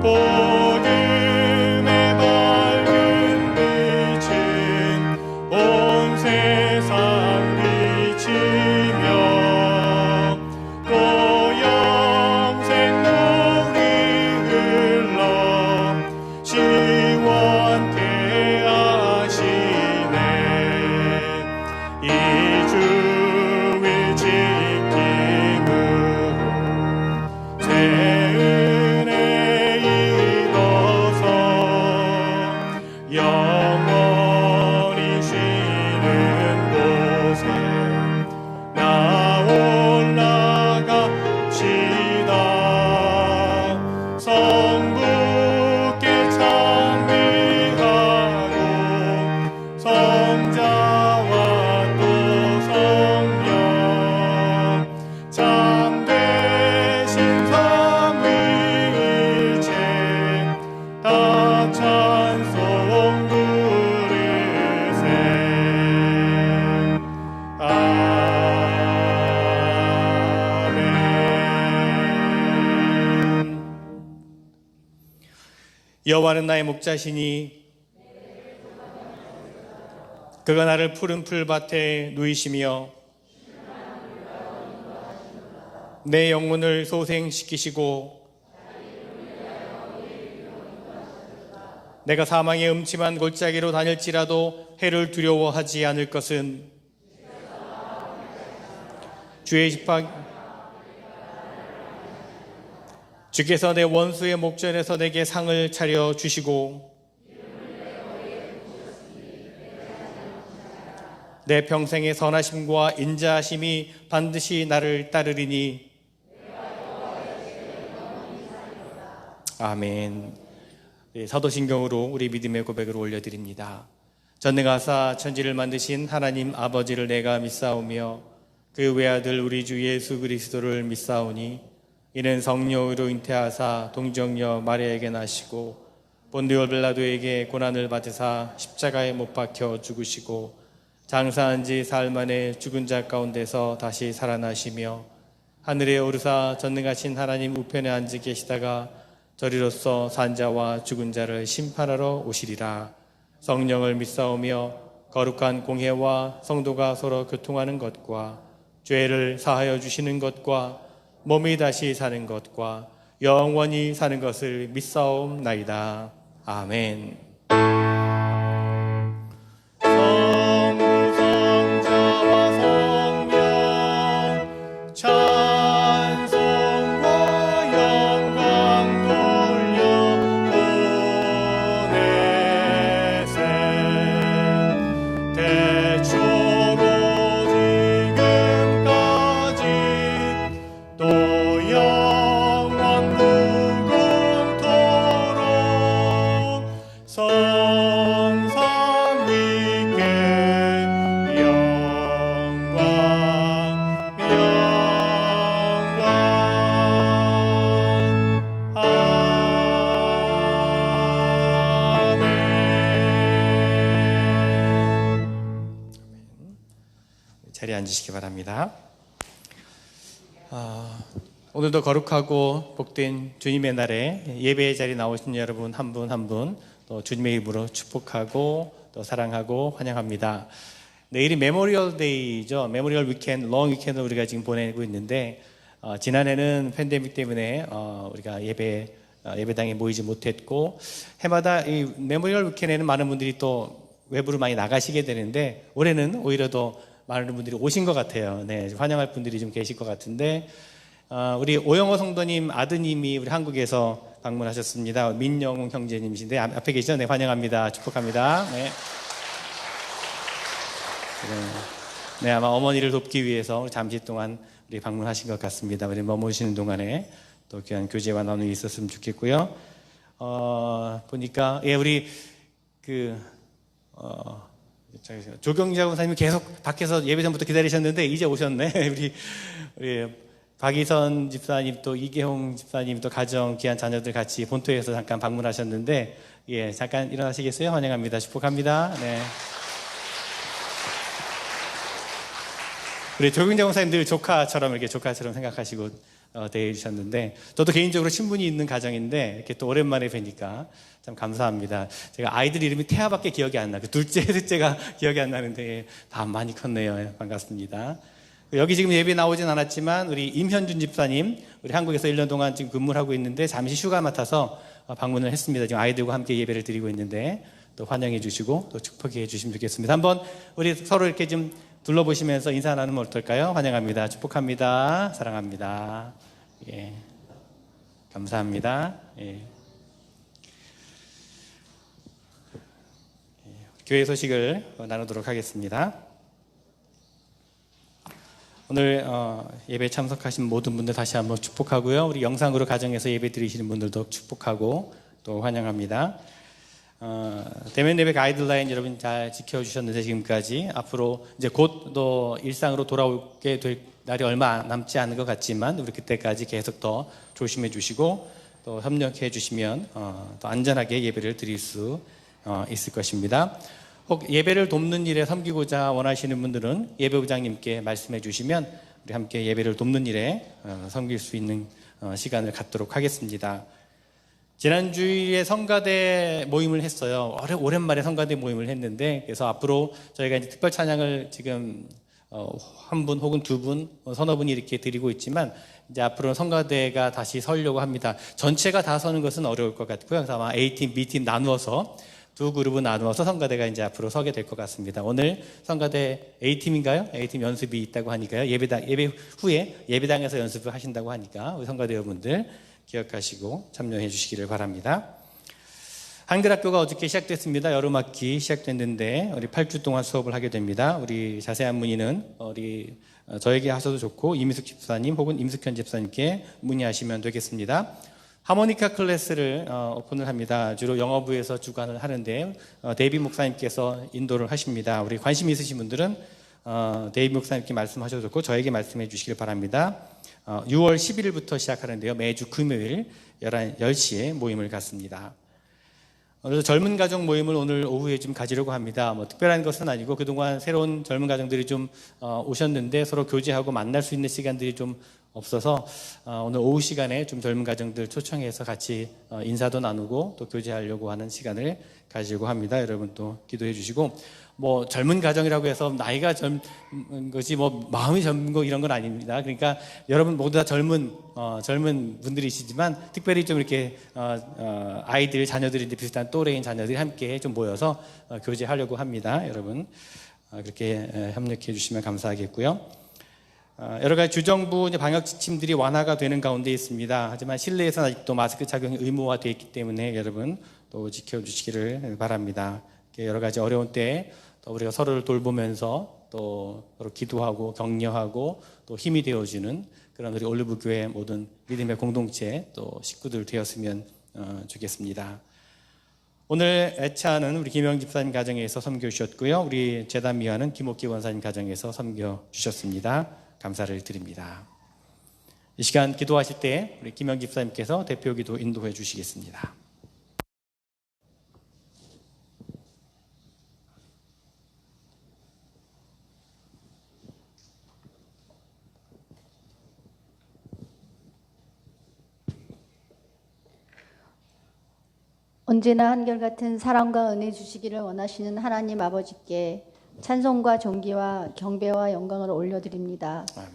복음의 밝은 빛은 온 세상 비치며 또 영생 물이 흘러 시원케 하시네. 이 주의 지킴으로 새 은혜 입어서 영원히 쉬는 곳에 나 올라갑시다. 성부께 찬미하고 성자와 또 성령 참되신 삼위일체 다 찬송 부르세. 아멘. 여호와는 나의 목자시니 그가 나를 푸른 풀밭에 누이시며 내 영혼을 소생시키시고 내가 사망의 음침한 골짜기로 다닐지라도 해를 두려워하지 않을 것은 주의 주께서 내 원수의 목전에서 내게 상을 차려 주시고 내 평생의 선하심과 인자하심이 반드시 나를 따르리니. 아멘. 사도신경으로 우리 믿음의 고백을 올려드립니다. 전능하사 천지를 만드신 하나님 아버지를 내가 믿사오며 그 외아들 우리 주 예수 그리스도를 믿사오니 이는 성령으로 잉태하사 동정녀 마리아에게 나시고 본디오 빌라도에게 고난을 받으사 십자가에 못 박혀 죽으시고 장사한 지 사흘 만에 죽은 자 가운데서 다시 살아나시며 하늘에 오르사 전능하신 하나님 우편에 앉아 계시다가 저리로서 산자와 죽은 자를 심판하러 오시리라. 성령을 믿사오며 거룩한 공회와 성도가 서로 교통하는 것과 죄를 사하여 주시는 것과 몸이 다시 사는 것과 영원히 사는 것을 믿사옵나이다. 아멘. 성부 성자와 성령 찬송과 영광 돌려보내세. 대초로 지금까지 또 영원 무궁토록 성삼위께 영광 아멘. 자리에 앉으시기 바랍니다. 오늘도 거룩하고 복된 주님의 날에 예배의 자리에 나오신 여러분 한 분 한 분 또 주님의 이름으로 축복하고 또 사랑하고 환영합니다. 내일이 메모리얼 데이죠. 메모리얼 위켄드, 롱 위켄드를 우리가 지금 보내고 있는데 지난해는 팬데믹 때문에 우리가 예배당에 모이지 못했고 해마다 이 메모리얼 위켄드에는 많은 분들이 또 외부로 많이 나가시게 되는데 올해는 오히려 더 많은 분들이 오신 것 같아요. 네, 환영할 분들이 좀 계실 것 같은데 우리 오영호 성도님 아드님이 우리 한국에서 방문하셨습니다. 민영웅 형제님이신데 앞에 계시죠? 네, 환영합니다. 축복합니다. 네. 네, 아마 어머니를 돕기 위해서 잠시 동안 우리 방문하신 것 같습니다. 우리 머무시는 동안에 또 귀한 교제와 나눔이 있었으면 좋겠고요. 보니까 우리 조경자 권사님이 계속 밖에서 예배 전부터 기다리셨는데 이제 오셨네. 우리 박희선 집사님 또 이계홍 집사님 또 가정 귀한 자녀들 같이 본토에서 잠깐 방문하셨는데 잠깐 일어나시겠어요? 환영합니다. 축복합니다. 네. 우리 조경자 권사님 늘 조카처럼 이렇게 조카처럼 생각하시고 대해주셨는데, 저도 개인적으로 친분이 있는 가정인데 이렇게 또 오랜만에 뵈니까 참 감사합니다. 제가 아이들 이름이 태아밖에 기억이 안 나요. 둘째, 셋째가 기억이 안 나는데 다 많이 컸네요. 반갑습니다. 여기 지금 예배 나오진 않았지만 우리 임현준 집사님, 우리 한국에서 1년 동안 지금 근무를 하고 있는데 잠시 휴가 맡아서 방문을 했습니다. 지금 아이들과 함께 예배를 드리고 있는데 또 환영해 주시고 또 축복해 주시면 좋겠습니다. 한번 우리 서로 이렇게 좀 둘러보시면서 인사 나누면 어떨까요? 환영합니다. 축복합니다. 사랑합니다. 예. 감사합니다. 예. 교회 소식을 나누도록 하겠습니다. 오늘 예배 참석하신 모든 분들 다시 한번 축복하고요. 우리 영상으로 가정에서 예배 드리시는 분들도 축복하고 또 환영합니다. 대면 예배 가이드라인 여러분 잘 지켜주셨는데 지금까지 앞으로 이제 곧 또 일상으로 돌아오게 될 날이 얼마 남지 않은 것 같지만 우리 그때까지 계속 더 조심해 주시고 또 협력해 주시면 더 안전하게 예배를 드릴 수 있을 것입니다. 혹 예배를 돕는 일에 섬기고자 원하시는 분들은 예배부장님께 말씀해 주시면 우리 함께 예배를 돕는 일에 섬길 수 있는 시간을 갖도록 하겠습니다. 지난주에 성가대 모임을 했어요. 오랜만에 성가대 모임을 했는데 그래서 앞으로 저희가 이제 특별 찬양을 지금 한 분 혹은 두 분, 서너 분이 이렇게 드리고 있지만 이제 앞으로 성가대가 다시 서려고 합니다. 전체가 다 서는 것은 어려울 것 같고요. 그래서 아마 A팀, B팀 나누어서 두 그룹은 나누어서 성가대가 이제 앞으로 서게 될 것 같습니다. 오늘 성가대 A팀인가요? A팀 연습이 있다고 하니까요. 예배 후에 예배당에서 연습을 하신다고 하니까 우리 성가대 여러분들 기억하시고 참여해 주시기를 바랍니다. 한글학교가 어저께 시작됐습니다. 여름학기 시작됐는데 우리 8주 동안 수업을 하게 됩니다. 우리 자세한 문의는 우리 저에게 하셔도 좋고 이미숙 집사님 혹은 임숙현 집사님께 문의하시면 되겠습니다. 하모니카 클래스를 오픈을 합니다. 주로 영어부에서 주관을 하는데 데이비 목사님께서 인도를 하십니다. 우리 관심 있으신 분들은 데이비 목사님께 말씀하셔도 좋고 저에게 말씀해 주시길 바랍니다. 6월 11일부터 시작하는데요. 매주 금요일 10시에 모임을 갖습니다. 그래서 젊은 가정 모임을 오늘 오후에 좀 가지려고 합니다. 특별한 것은 아니고 그동안 새로운 젊은 가정들이 좀 오셨는데 서로 교제하고 만날 수 있는 시간들이 좀 없어서 오늘 오후 시간에 좀 젊은 가정들 초청해서 같이 인사도 나누고 또 교제하려고 하는 시간을 가지려고 합니다. 여러분 또 기도해 주시고 젊은 가정이라고 해서 나이가 젊은 것이 마음이 젊은 거 이런 건 아닙니다. 그러니까 여러분 모두 다 젊은 분들이시지만 특별히 좀 이렇게 아이들 자녀들이 비슷한 또래인 자녀들이 함께 좀 모여서 교제하려고 합니다. 여러분 그렇게 협력해 주시면 감사하겠고요. 여러 가지 주정부 방역 지침들이 완화가 되는 가운데 있습니다. 하지만 실내에서는 아직도 마스크 착용이 의무화되어 있기 때문에 여러분 또 지켜주시기를 바랍니다. 여러 가지 어려운 때에 또 우리가 서로를 돌보면서 또 서로 기도하고 격려하고 또 힘이 되어주는 그런 우리 올리브교회 모든 믿음의 공동체 또 식구들 되었으면 좋겠습니다. 오늘 애차는 우리 김영 집사님 가정에서 섬겨주셨고요. 우리 재단미화는 김옥기 원사님 가정에서 섬겨주셨습니다. 감사를 드립니다. 이 시간 기도하실 때 우리 김영 집사님께서 대표 기도 인도해 주시겠습니다. 언제나 한결같은 사랑과 은혜 주시기를 원하시는 하나님 아버지께 찬송과 존귀와 경배와 영광을 올려드립니다. 아멘.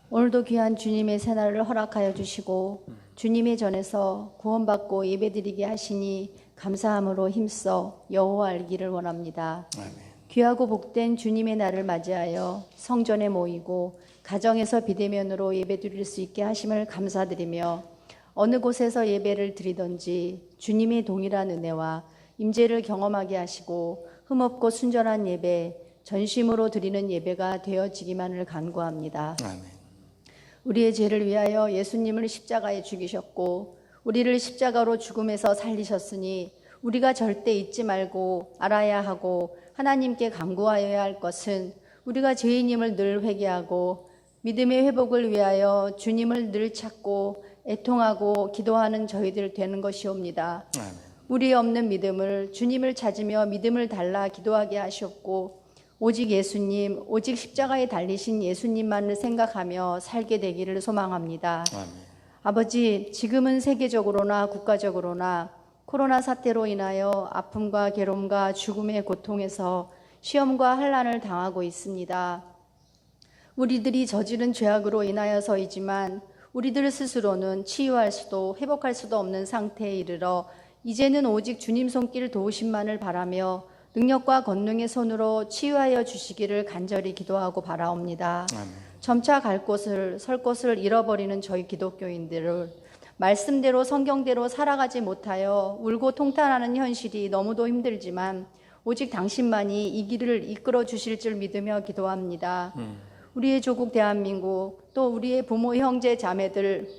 오늘도 귀한 주님의 새날을 허락하여 주시고 주님의 전에서 구원받고 예배드리게 하시니 감사함으로 힘써 여호와 알기를 원합니다. 아멘. 귀하고 복된 주님의 날을 맞이하여 성전에 모이고 가정에서 비대면으로 예배드릴 수 있게 하심을 감사드리며 어느 곳에서 예배를 드리든지 주님의 동일한 은혜와 임재를 경험하게 하시고 흠없고 순전한 예배, 전심으로 드리는 예배가 되어지기만을 간구합니다. 아멘. 우리의 죄를 위하여 예수님을 십자가에 죽이셨고 우리를 십자가로 죽음에서 살리셨으니 우리가 절대 잊지 말고 알아야 하고 하나님께 간구하여야 할 것은 우리가 죄인임을 늘 회개하고 믿음의 회복을 위하여 주님을 늘 찾고 애통하고 기도하는 저희들 되는 것이옵니다. 아멘. 우리 없는 믿음을 주님을 찾으며 믿음을 달라 기도하게 하셨고 오직 십자가에 달리신 예수님만을 생각하며 살게 되기를 소망합니다. 아멘. 아버지, 지금은 세계적으로나 국가적으로나 코로나 사태로 인하여 아픔과 괴로움과 죽음의 고통에서 시험과 환난을 당하고 있습니다. 우리들이 저지른 죄악으로 인하여서이지만 우리들 스스로는 치유할 수도 회복할 수도 없는 상태에 이르러 이제는 오직 주님 손길 도우심만을 바라며 능력과 권능의 손으로 치유하여 주시기를 간절히 기도하고 바라옵니다. 아멘. 점차 갈 곳을 설 곳을 잃어버리는 저희 기독교인들을 말씀대로 성경대로 살아가지 못하여 울고 통탄하는 현실이 너무도 힘들지만 오직 당신만이 이 길을 이끌어 주실 줄 믿으며 기도합니다. 우리의 조국 대한민국, 또 우리의 부모 형제 자매들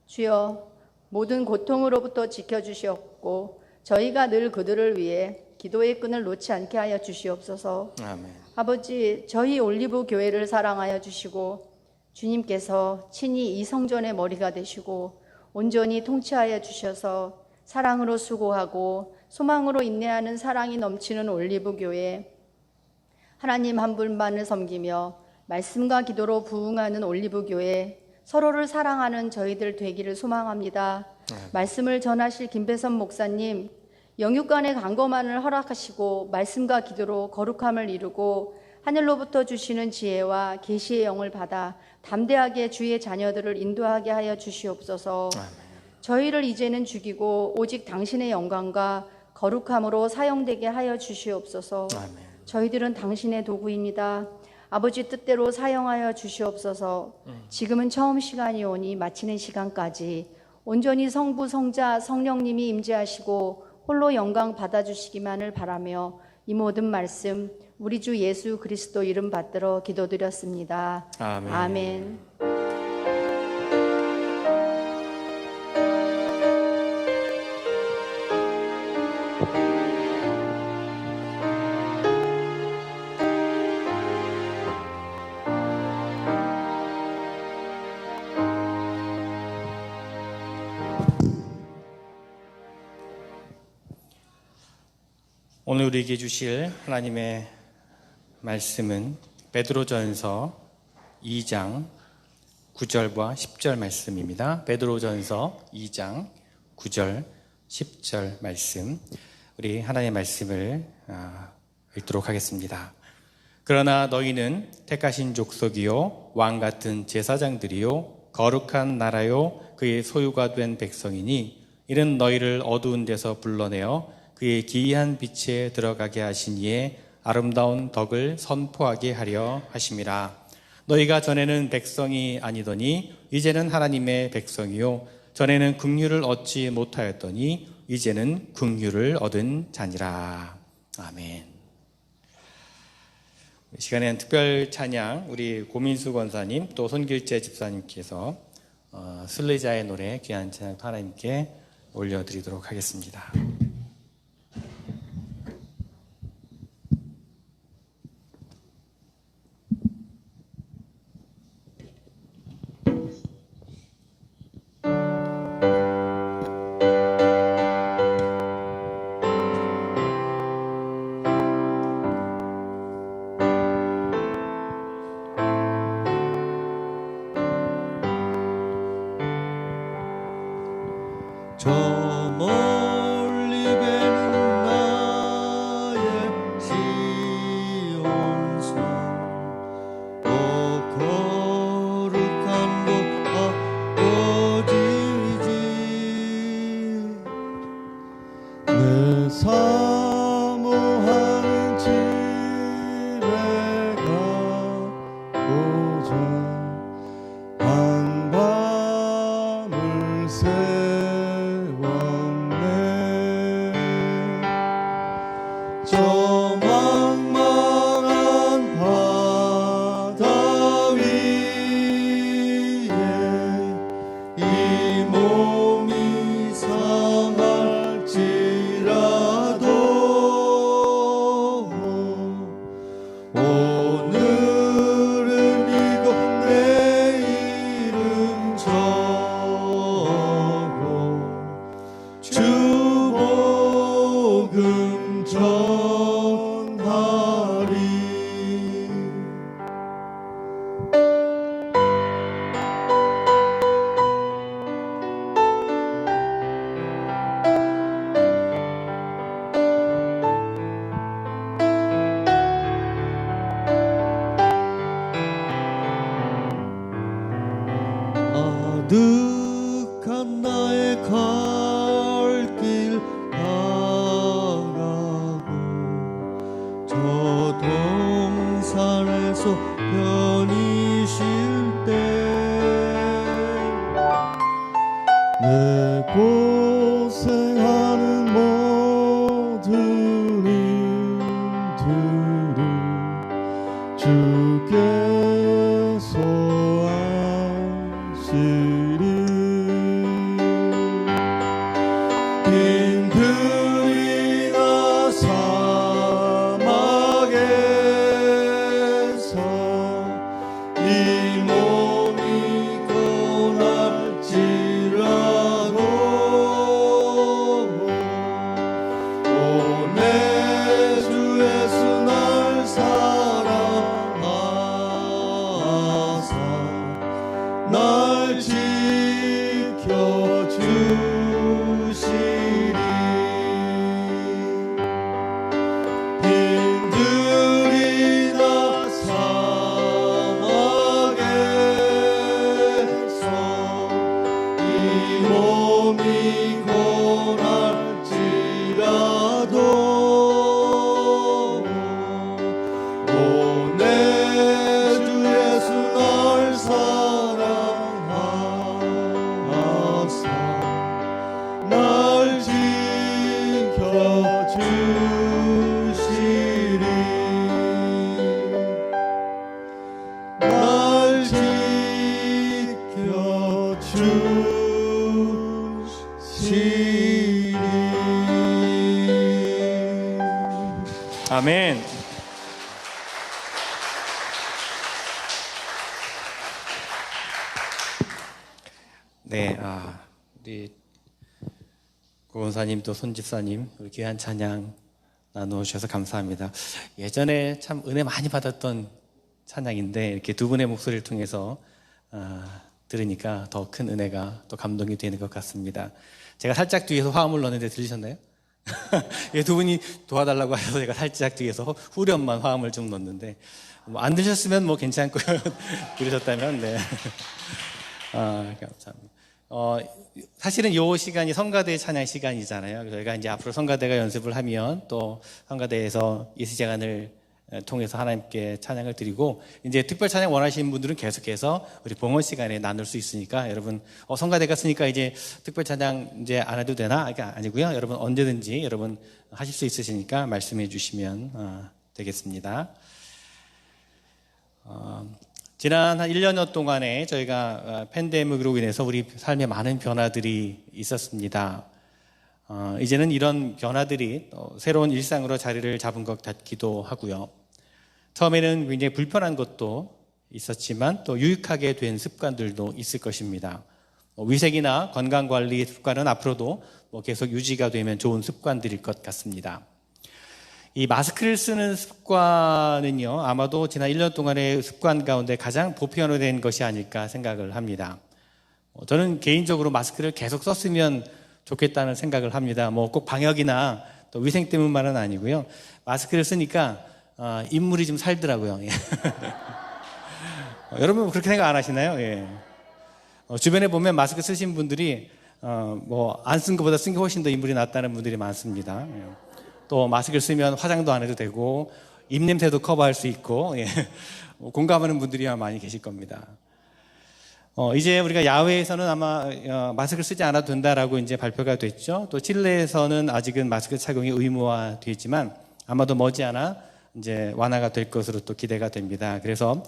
주여 모든 고통으로부터 지켜주시옵고 저희가 늘 그들을 위해 기도의 끈을 놓지 않게 하여 주시옵소서. 아멘. 아버지, 저희 올리브 교회를 사랑하여 주시고 주님께서 친히 이 성전의 머리가 되시고 온전히 통치하여 주셔서 사랑으로 수고하고 소망으로 인내하는 사랑이 넘치는 올리브 교회, 하나님 한 분만을 섬기며 말씀과 기도로 부흥하는 올리브 교회, 서로를 사랑하는 저희들 되기를 소망합니다. 말씀을 전하실 김배선 목사님, 영육간의 강건함을 허락하시고 말씀과 기도로 거룩함을 이루고 하늘로부터 주시는 지혜와 계시의 영을 받아 담대하게 주의 자녀들을 인도하게 하여 주시옵소서. 저희를 이제는 죽이고 오직 당신의 영광과 거룩함으로 사용되게 하여 주시옵소서. 저희들은 당신의 도구입니다. 아버지 뜻대로 사용하여 주시옵소서. 지금은 처음 시간이 오니 마치는 시간까지 온전히 성부, 성자, 성령님이 임재하시고 홀로 영광 받아주시기만을 바라며 이 모든 말씀 우리 주 예수 그리스도 이름 받들어 기도드렸습니다. 아멘. 아멘. 오늘 우리에게 주실 하나님의 말씀은 베드로전서 2장 9절과 10절 말씀입니다. 베드로전서 2장 9절 10절 말씀, 우리 하나님의 말씀을 읽도록 하겠습니다. 그러나 너희는 택하신 족속이요 왕 같은 제사장들이요 거룩한 나라요 그의 소유가 된 백성이니 이는 너희를 어두운 데서 불러내어 그의 기이한 빛에 들어가게 하신 이의 아름다운 덕을 선포하게 하려 하심이라. 너희가 전에는 백성이 아니더니 이제는 하나님의 백성이요 전에는 긍휼을 얻지 못하였더니 이제는 긍휼을 얻은 자니라. 아멘. 이 시간에는 특별 찬양 우리 고민수 권사님 또 손길재 집사님께서 순례자의 노래 귀한 찬양 하나님께 올려드리도록 하겠습니다. 저 멀리 배는 나의 시온산 오 거룩한 곳 아버지지 내 사모하는 집에 가고자 한밤을 세웠네. 저 망망한 바다 위에 이 몸이 상할지라도 오늘은 이곳 내일은 저곳 주 복음 전하리. 빈들이나 사막에서 이 몸이 고날지라도 오 내 주 예수 날 사랑하사 날 지켜주시리 빈들이나 사막에서 이 몸이 고날지라도 오 내 주 예수 날 사랑하사 날 지켜주시리 날 지켜주시리 아멘. 네, 우리 고원사님 또 손집사님 우리 귀한 찬양 나누셔서 감사합니다. 예전에 참 은혜 많이 받았던 찬양인데 이렇게 두 분의 목소리를 통해서 들으니까 더 큰 은혜가 또 감동이 되는 것 같습니다. 제가 살짝 뒤에서 화음을 넣었는데 들리셨나요? 예, 두 분이 도와달라고 해서 제가 살짝 뒤에서 후렴만 화음을 좀 넣었는데 안 들으셨으면 뭐 괜찮고요. 들으셨다면 네. 감사합니다. 사실은 이 시간이 성가대 찬양 시간이잖아요. 저희가 이제 앞으로 성가대가 연습을 하면 또 성가대에서 이 시간을 통해서 하나님께 찬양을 드리고 이제 특별 찬양 원하시는 분들은 계속해서 우리 봉헌 시간에 나눌 수 있으니까 여러분 성가대가 쓰니까 이제 특별 찬양 이제 안 해도 되나? 이게 아니고요. 여러분 언제든지 여러분 하실 수 있으시니까 말씀해 주시면 되겠습니다. 지난 한 1년여 동안에 저희가 팬데믹으로 인해서 우리 삶에 많은 변화들이 있었습니다. 이제는 이런 변화들이 새로운 일상으로 자리를 잡은 것 같기도 하고요. 처음에는 굉장히 불편한 것도 있었지만 또 유익하게 된 습관들도 있을 것입니다. 위생이나 건강관리 습관은 앞으로도 계속 유지가 되면 좋은 습관들일 것 같습니다. 이 마스크를 쓰는 습관은요, 아마도 지난 1년 동안의 습관 가운데 가장 보편화된 것이 아닐까 생각을 합니다. 저는 개인적으로 마스크를 계속 썼으면 좋겠다는 생각을 합니다. 꼭 방역이나 또 위생 때문만은 아니고요. 마스크를 쓰니까 인물이 좀 살더라고요. 여러분 그렇게 생각 안 하시나요? 예. 주변에 보면 마스크 쓰신 분들이 안 쓴 것보다 쓴 게 훨씬 더 인물이 낫다는 분들이 많습니다. 예. 또 마스크를 쓰면 화장도 안 해도 되고 입냄새도 커버할 수 있고 공감하는 분들이 많이 계실 겁니다. 이제 우리가 야외에서는 아마 마스크를 쓰지 않아도 된다라고 이제 발표가 됐죠. 또 칠레에서는 아직은 마스크 착용이 의무화되지만 아마도 머지않아 이제 완화가 될 것으로 또 기대가 됩니다. 그래서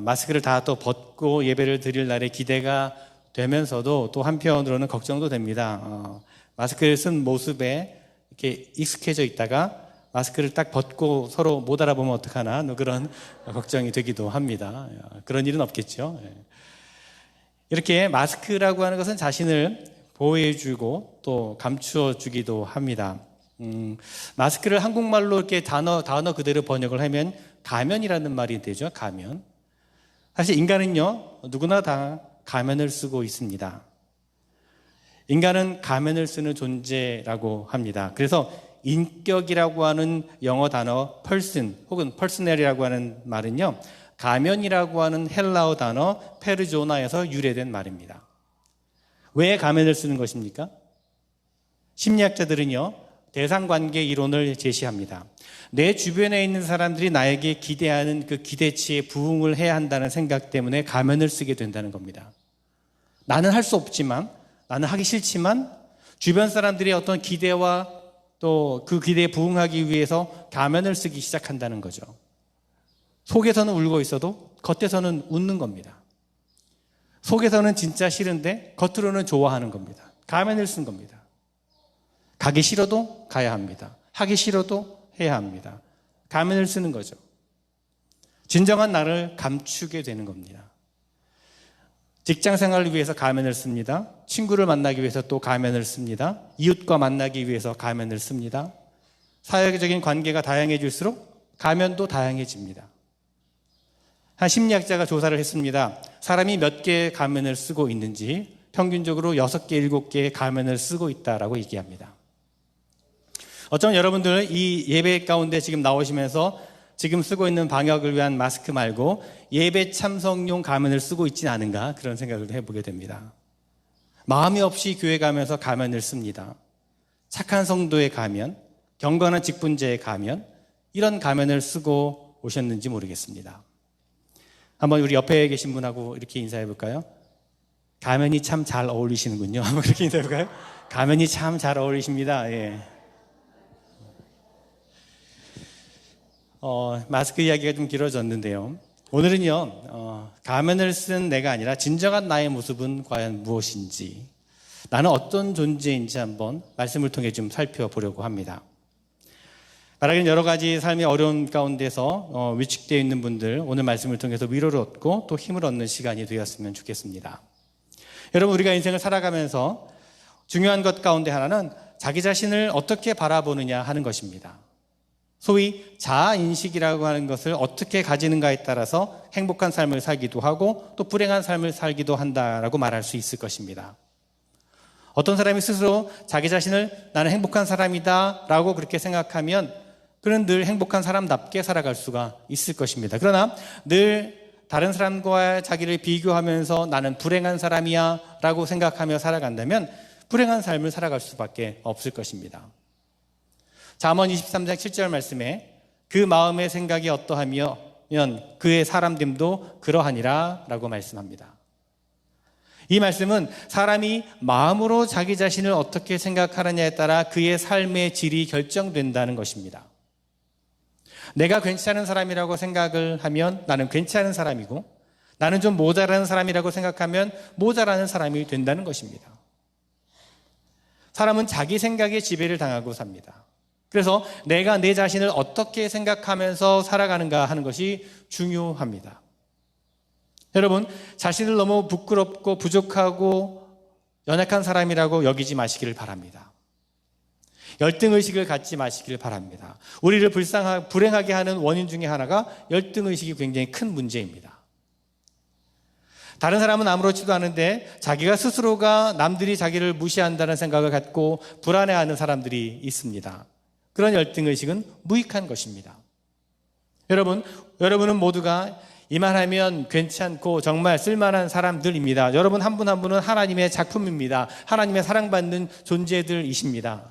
마스크를 다 또 벗고 예배를 드릴 날에 기대가 되면서도 또 한편으로는 걱정도 됩니다. 마스크를 쓴 모습에 이렇게 익숙해져 있다가 마스크를 딱 벗고 서로 못 알아보면 어떡하나 그런 걱정이 되기도 합니다. 그런 일은 없겠죠. 이렇게 마스크라고 하는 것은 자신을 보호해주고 또 감추어주기도 합니다. 마스크를 한국말로 이렇게 단어 그대로 번역을 하면 가면이라는 말이 되죠. 가면. 사실 인간은요, 누구나 다 가면을 쓰고 있습니다. 인간은 가면을 쓰는 존재라고 합니다. 그래서 인격이라고 하는 영어 단어 person 혹은 personnel이라고 하는 말은요, 가면이라고 하는 헬라어 단어 페르조나에서 유래된 말입니다. 왜 가면을 쓰는 것입니까? 심리학자들은요, 대상관계 이론을 제시합니다. 내 주변에 있는 사람들이 나에게 기대하는 그 기대치에 부응을 해야 한다는 생각 때문에 가면을 쓰게 된다는 겁니다. 나는 할 수 없지만, 나는 하기 싫지만 주변 사람들의 어떤 기대와 또 그 기대에 부응하기 위해서 가면을 쓰기 시작한다는 거죠. 속에서는 울고 있어도 겉에서는 웃는 겁니다. 속에서는 진짜 싫은데 겉으로는 좋아하는 겁니다. 가면을 쓴 겁니다. 가기 싫어도 가야 합니다. 하기 싫어도 해야 합니다. 가면을 쓰는 거죠. 진정한 나를 감추게 되는 겁니다. 직장 생활을 위해서 가면을 씁니다. 친구를 만나기 위해서 또 가면을 씁니다. 이웃과 만나기 위해서 가면을 씁니다. 사회적인 관계가 다양해질수록 가면도 다양해집니다. 한 심리학자가 조사를 했습니다. 사람이 몇 개의 가면을 쓰고 있는지 평균적으로 6개, 7개의 가면을 쓰고 있다라고 얘기합니다. 어쩌면 여러분들 이 예배 가운데 지금 나오시면서 지금 쓰고 있는 방역을 위한 마스크 말고 예배 참석용 가면을 쓰고 있지는 않은가 그런 생각을 해보게 됩니다. 마음이 없이 교회 가면서 가면을 씁니다. 착한 성도의 가면, 경건한 직분자의 가면, 이런 가면을 쓰고 오셨는지 모르겠습니다. 한번 우리 옆에 계신 분하고 이렇게 인사해 볼까요? 가면이 참 잘 어울리시는군요. 한번 그렇게 인사해 볼까요? 가면이 참 잘 어울리십니다. 예. 마스크 이야기가 좀 길어졌는데요. 오늘은요, 가면을 쓴 내가 아니라 진정한 나의 모습은 과연 무엇인지, 나는 어떤 존재인지 한번 말씀을 통해 좀 살펴보려고 합니다. 말하기는 여러 가지 삶의 어려운 가운데서 위축되어 있는 분들, 오늘 말씀을 통해서 위로를 얻고 또 힘을 얻는 시간이 되었으면 좋겠습니다. 여러분, 우리가 인생을 살아가면서 중요한 것 가운데 하나는 자기 자신을 어떻게 바라보느냐 하는 것입니다. 소위 자아인식이라고 하는 것을 어떻게 가지는가에 따라서 행복한 삶을 살기도 하고 또 불행한 삶을 살기도 한다라고 말할 수 있을 것입니다. 어떤 사람이 스스로 자기 자신을 나는 행복한 사람이다 라고 그렇게 생각하면 그는 늘 행복한 사람답게 살아갈 수가 있을 것입니다. 그러나 늘 다른 사람과 자기를 비교하면서 나는 불행한 사람이야 라고 생각하며 살아간다면 불행한 삶을 살아갈 수밖에 없을 것입니다. 잠언 23장 7절 말씀에 그 마음의 생각이 어떠하면 그의 사람됨도 그러하니라 라고 말씀합니다. 이 말씀은 사람이 마음으로 자기 자신을 어떻게 생각하느냐에 따라 그의 삶의 질이 결정된다는 것입니다. 내가 괜찮은 사람이라고 생각을 하면 나는 괜찮은 사람이고 나는 좀 모자라는 사람이라고 생각하면 모자라는 사람이 된다는 것입니다. 사람은 자기 생각에 지배를 당하고 삽니다. 그래서 내가 내 자신을 어떻게 생각하면서 살아가는가 하는 것이 중요합니다. 여러분, 자신을 너무 부끄럽고 부족하고 연약한 사람이라고 여기지 마시기를 바랍니다. 열등의식을 갖지 마시기를 바랍니다. 우리를 불행하게 하는 원인 중에 하나가 열등의식이 굉장히 큰 문제입니다. 다른 사람은 아무렇지도 않은데 자기가 스스로가 남들이 자기를 무시한다는 생각을 갖고 불안해하는 사람들이 있습니다. 그런 열등의식은 무익한 것입니다. 여러분은 모두가 이만하면 괜찮고 정말 쓸만한 사람들입니다. 여러분 한 분 한 분은 하나님의 작품입니다. 하나님의 사랑받는 존재들이십니다.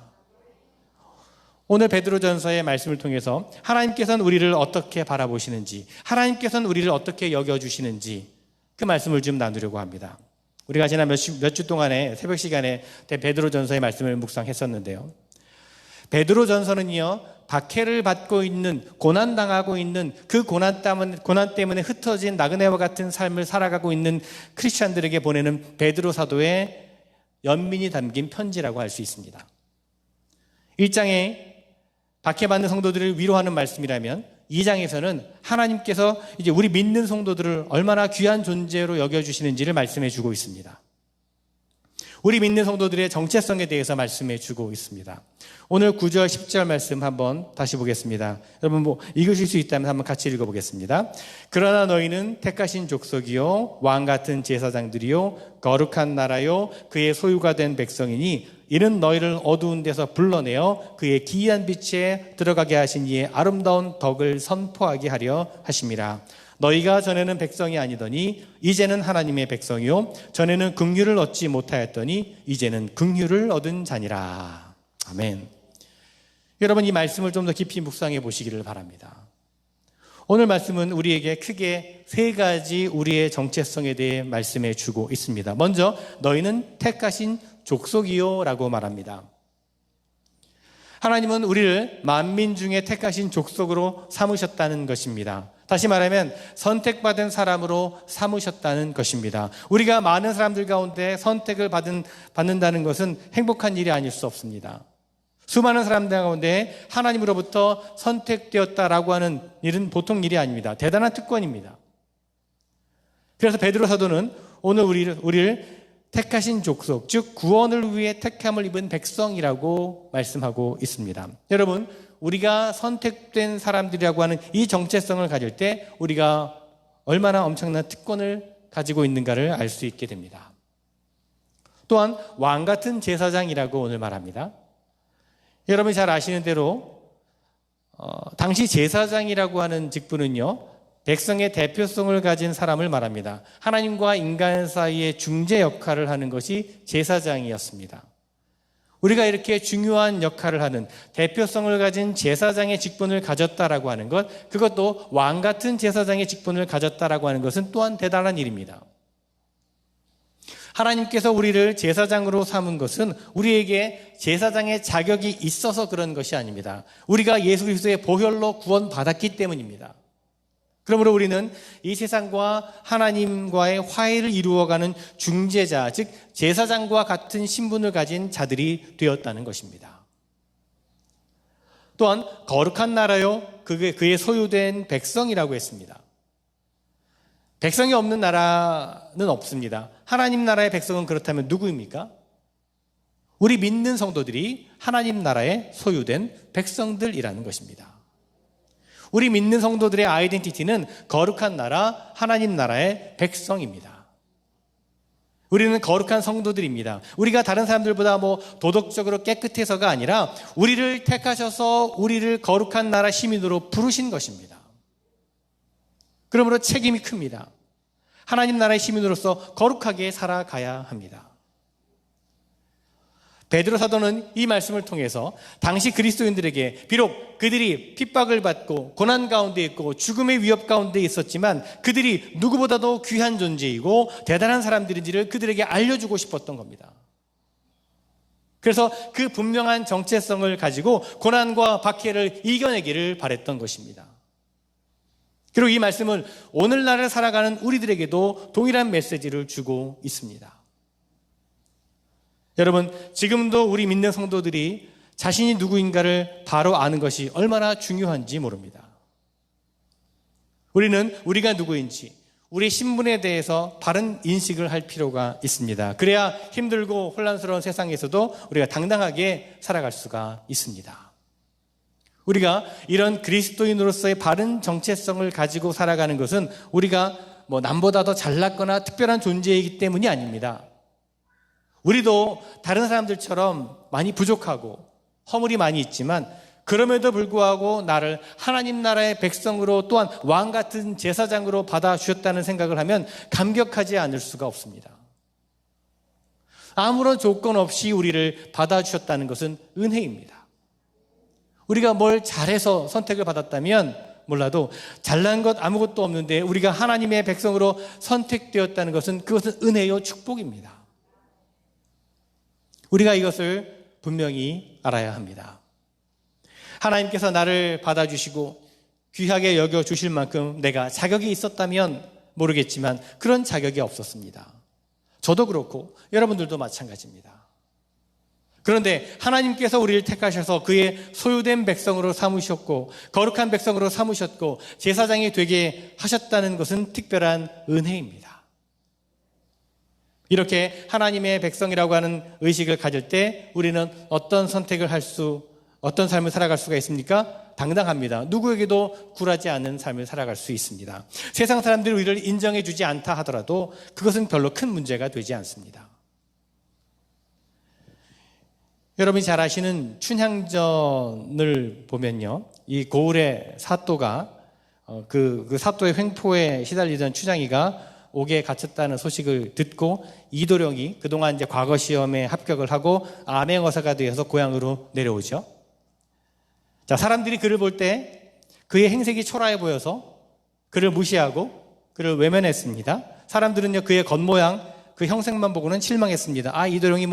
오늘 베드로전서의 말씀을 통해서 하나님께서는 우리를 어떻게 바라보시는지, 하나님께서는 우리를 어떻게 여겨주시는지 그 말씀을 좀 나누려고 합니다. 우리가 지난 몇 주 동안에 새벽 시간에 베드로전서의 말씀을 묵상했었는데요. 베드로전서는요, 박해를 받고 있는, 고난당하고 있는 그 고난 때문에 흩어진 나그네와 같은 삶을 살아가고 있는 크리스찬들에게 보내는 베드로 사도의 연민이 담긴 편지라고 할 수 있습니다. 1장에 박해받는 성도들을 위로하는 말씀이라면 2장에서는 하나님께서 이제 우리 믿는 성도들을 얼마나 귀한 존재로 여겨주시는지를 말씀해 주고 있습니다. 우리 믿는 성도들의 정체성에 대해서 말씀해 주고 있습니다. 오늘 9절, 10절 말씀 한번 다시 보겠습니다. 여러분 읽으실 수 있다면 한번 같이 읽어보겠습니다. 그러나 너희는 택하신 족속이요 왕같은 제사장들이요 거룩한 나라요 그의 소유가 된 백성이니 이는 너희를 어두운 데서 불러내어 그의 기이한 빛에 들어가게 하신 이의 아름다운 덕을 선포하게 하려 하심이라. 너희가 전에는 백성이 아니더니 이제는 하나님의 백성이요 전에는 긍휼을 얻지 못하였더니 이제는 긍휼을 얻은 자니라. 아멘. 여러분 이 말씀을 좀 더 깊이 묵상해 보시기를 바랍니다. 오늘 말씀은 우리에게 크게 세 가지 우리의 정체성에 대해 말씀해 주고 있습니다. 먼저 너희는 택하신 족속이요 라고 말합니다. 하나님은 우리를 만민 중에 택하신 족속으로 삼으셨다는 것입니다. 다시 말하면 선택받은 사람으로 삼으셨다는 것입니다. 우리가 많은 사람들 가운데 선택을 받는다는 것은 행복한 일이 아닐 수 없습니다. 수많은 사람들 가운데 하나님으로부터 선택되었다라고 하는 일은 보통 일이 아닙니다. 대단한 특권입니다. 그래서 베드로 사도는 오늘 우리를 택하신 족속, 즉 구원을 위해 택함을 입은 백성이라고 말씀하고 있습니다. 여러분, 우리가 선택된 사람들이라고 하는 이 정체성을 가질 때 우리가 얼마나 엄청난 특권을 가지고 있는가를 알 수 있게 됩니다. 또한 왕 같은 제사장이라고 오늘 말합니다. 여러분이 잘 아시는 대로 당시 제사장이라고 하는 직분은요, 백성의 대표성을 가진 사람을 말합니다. 하나님과 인간 사이의 중재 역할을 하는 것이 제사장이었습니다. 우리가 이렇게 중요한 역할을 하는 대표성을 가진 제사장의 직분을 가졌다라고 하는 것, 그것도 왕 같은 제사장의 직분을 가졌다라고 하는 것은 또한 대단한 일입니다. 하나님께서 우리를 제사장으로 삼은 것은 우리에게 제사장의 자격이 있어서 그런 것이 아닙니다. 우리가 예수 그리스도의 보혈로 구원받았기 때문입니다. 그러므로 우리는 이 세상과 하나님과의 화해를 이루어가는 중재자, 즉 제사장과 같은 신분을 가진 자들이 되었다는 것입니다. 또한 거룩한 나라요, 그의 소유된 백성이라고 했습니다. 백성이 없는 나라는 없습니다. 하나님 나라의 백성은 그렇다면 누구입니까? 우리 믿는 성도들이 하나님 나라의 소유된 백성들이라는 것입니다. 우리 믿는 성도들의 아이덴티티는 거룩한 나라, 하나님 나라의 백성입니다. 우리는 거룩한 성도들입니다. 우리가 다른 사람들보다 도덕적으로 깨끗해서가 아니라 우리를 택하셔서 우리를 거룩한 나라 시민으로 부르신 것입니다. 그러므로 책임이 큽니다. 하나님 나라의 시민으로서 거룩하게 살아가야 합니다. 베드로 사도는 이 말씀을 통해서 당시 그리스도인들에게 비록 그들이 핍박을 받고 고난 가운데 있고 죽음의 위협 가운데 있었지만 그들이 누구보다도 귀한 존재이고 대단한 사람들인지를 그들에게 알려주고 싶었던 겁니다. 그래서 그 분명한 정체성을 가지고 고난과 박해를 이겨내기를 바랬던 것입니다. 그리고 이 말씀은 오늘날을 살아가는 우리들에게도 동일한 메시지를 주고 있습니다. 여러분, 지금도 우리 믿는 성도들이 자신이 누구인가를 바로 아는 것이 얼마나 중요한지 모릅니다. 우리는 우리가 누구인지, 우리의 신분에 대해서 바른 인식을 할 필요가 있습니다. 그래야 힘들고 혼란스러운 세상에서도 우리가 당당하게 살아갈 수가 있습니다. 우리가 이런 그리스도인으로서의 바른 정체성을 가지고 살아가는 것은 우리가 남보다 더 잘났거나 특별한 존재이기 때문이 아닙니다. 우리도 다른 사람들처럼 많이 부족하고 허물이 많이 있지만 그럼에도 불구하고 나를 하나님 나라의 백성으로 또한 왕 같은 제사장으로 받아주셨다는 생각을 하면 감격하지 않을 수가 없습니다. 아무런 조건 없이 우리를 받아주셨다는 것은 은혜입니다. 우리가 뭘 잘해서 선택을 받았다면 몰라도 잘난 것 아무것도 없는데 우리가 하나님의 백성으로 선택되었다는 것은 그것은 은혜요 축복입니다. 우리가 이것을 분명히 알아야 합니다. 하나님께서 나를 받아주시고 귀하게 여겨주실 만큼 내가 자격이 있었다면 모르겠지만 그런 자격이 없었습니다. 저도 그렇고 여러분들도 마찬가지입니다. 그런데 하나님께서 우리를 택하셔서 그의 소유된 백성으로 삼으셨고 거룩한 백성으로 삼으셨고 제사장이 되게 하셨다는 것은 특별한 은혜입니다. 이렇게 하나님의 백성이라고 하는 의식을 가질 때 우리는 어떤 선택을 어떤 삶을 살아갈 수가 있습니까? 당당합니다. 누구에게도 굴하지 않는 삶을 살아갈 수 있습니다. 세상 사람들이 우리를 인정해 주지 않다 하더라도 그것은 별로 큰 문제가 되지 않습니다. 여러분이 잘 아시는 춘향전을 보면요, 이 고을의 사또가 그 사또의 횡포에 시달리던 추장이가 옥에 갇혔다는 소식을 듣고 이도령이 그동안 이제 과거 시험에 합격을 하고 암행어사가 되어서 고향으로 내려오죠. 자, 사람들이 그를 볼 때 그의 행색이 초라해 보여서 그를 무시하고 그를 외면했습니다. 사람들은요, 그의 겉모양, 그 형색만 보고는 실망했습니다. 아, 이도령이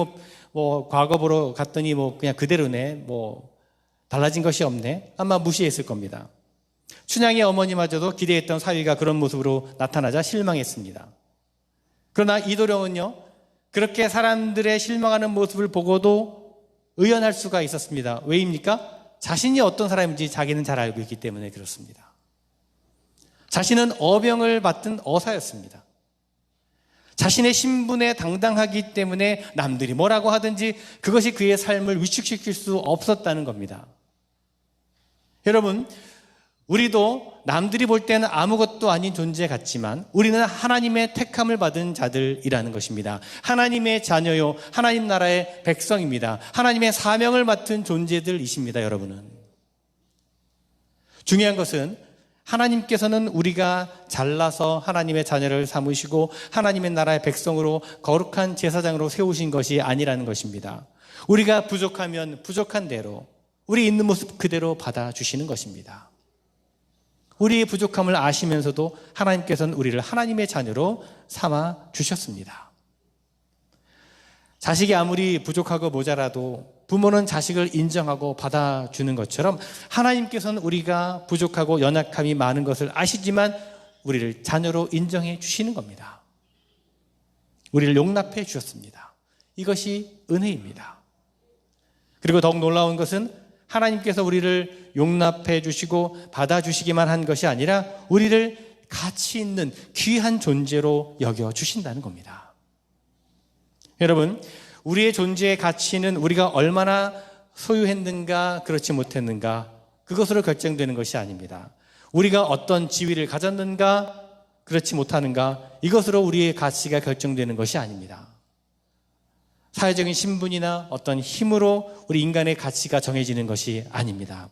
과거 보러 갔더니 그냥 그대로네. 달라진 것이 없네. 아마 무시했을 겁니다. 춘향의 어머니마저도 기대했던 사위가 그런 모습으로 나타나자 실망했습니다. 그러나 이도령은요, 그렇게 사람들의 실망하는 모습을 보고도 의연할 수가 있었습니다. 왜입니까? 자신이 어떤 사람인지 자기는 잘 알고 있기 때문에 그렇습니다. 자신은 어병을 받던 어사였습니다. 자신의 신분에 당당하기 때문에 남들이 뭐라고 하든지 그것이 그의 삶을 위축시킬 수 없었다는 겁니다. 여러분, 우리도 남들이 볼 때는 아무것도 아닌 존재 같지만 우리는 하나님의 택함을 받은 자들이라는 것입니다. 하나님의 자녀요, 하나님 나라의 백성입니다. 하나님의 사명을 맡은 존재들이십니다, 여러분은. 중요한 것은 하나님께서는 우리가 잘나서 하나님의 자녀를 삼으시고 하나님의 나라의 백성으로 거룩한 제사장으로 세우신 것이 아니라는 것입니다. 우리가 부족하면 부족한 대로 우리 있는 모습 그대로 받아주시는 것입니다. 우리의 부족함을 아시면서도 하나님께서는 우리를 하나님의 자녀로 삼아 주셨습니다. 자식이 아무리 부족하고 모자라도 부모는 자식을 인정하고 받아주는 것처럼 하나님께서는 우리가 부족하고 연약함이 많은 것을 아시지만 우리를 자녀로 인정해 주시는 겁니다. 우리를 용납해 주셨습니다. 이것이 은혜입니다. 그리고 더욱 놀라운 것은 하나님께서 우리를 용납해 주시고 받아주시기만 한 것이 아니라 우리를 가치 있는 귀한 존재로 여겨주신다는 겁니다. 여러분, 우리의 존재의 가치는 우리가 얼마나 소유했는가 그렇지 못했는가 그것으로 결정되는 것이 아닙니다. 우리가 어떤 지위를 가졌는가 그렇지 못하는가 이것으로 우리의 가치가 결정되는 것이 아닙니다. 사회적인 신분이나 어떤 힘으로 우리 인간의 가치가 정해지는 것이 아닙니다.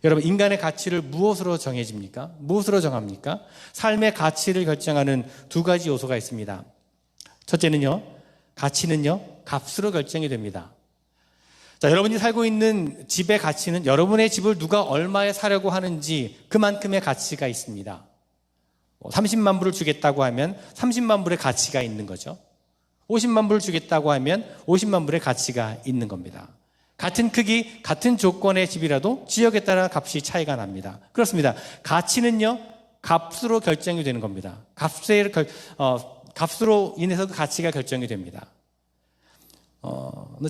여러분, 인간의 가치를 무엇으로 정해집니까? 무엇으로 정합니까? 삶의 가치를 결정하는 두 가지 요소가 있습니다. 첫째는요, 가치는요, 값으로 결정이 됩니다. 자, 여러분이 살고 있는 집의 가치는 여러분의 집을 누가 얼마에 사려고 하는지 그만큼의 가치가 있습니다. 30만 불을 주겠다고 하면 30만 불의 가치가 있는 거죠. 50만 불을 주겠다고 하면 50만 불의 가치가 있는 겁니다. 같은 크기, 같은 조건의 집이라도 지역에 따라 값이 차이가 납니다. 그렇습니다. 가치는요, 값으로 결정이 되는 겁니다. 값으로 인해서 그 가치가 결정이 됩니다.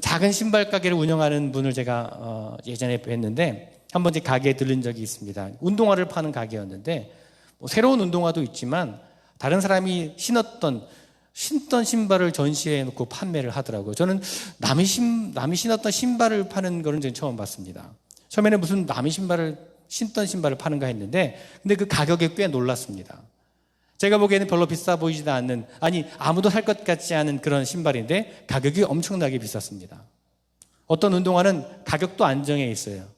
작은 신발 가게를 운영하는 분을 제가 예전에 뵀는데 한 번 가게에 들른 적이 있습니다. 운동화를 파는 가게였는데 새로운 운동화도 있지만 다른 사람이 신던 신발을 전시해 놓고 판매를 하더라고요. 저는 남이 신었던 신발을 파는 거는 저는 처음 봤습니다. 처음에는 무슨 남이 신던 신발을 파는가 했는데 근데 그 가격에 꽤 놀랐습니다. 제가 보기에는 별로 비싸 보이지도 않는, 아니 아무도 살 것 같지 않은 그런 신발인데 가격이 엄청나게 비쌌습니다. 어떤 운동화는 가격도 안정해 있어요.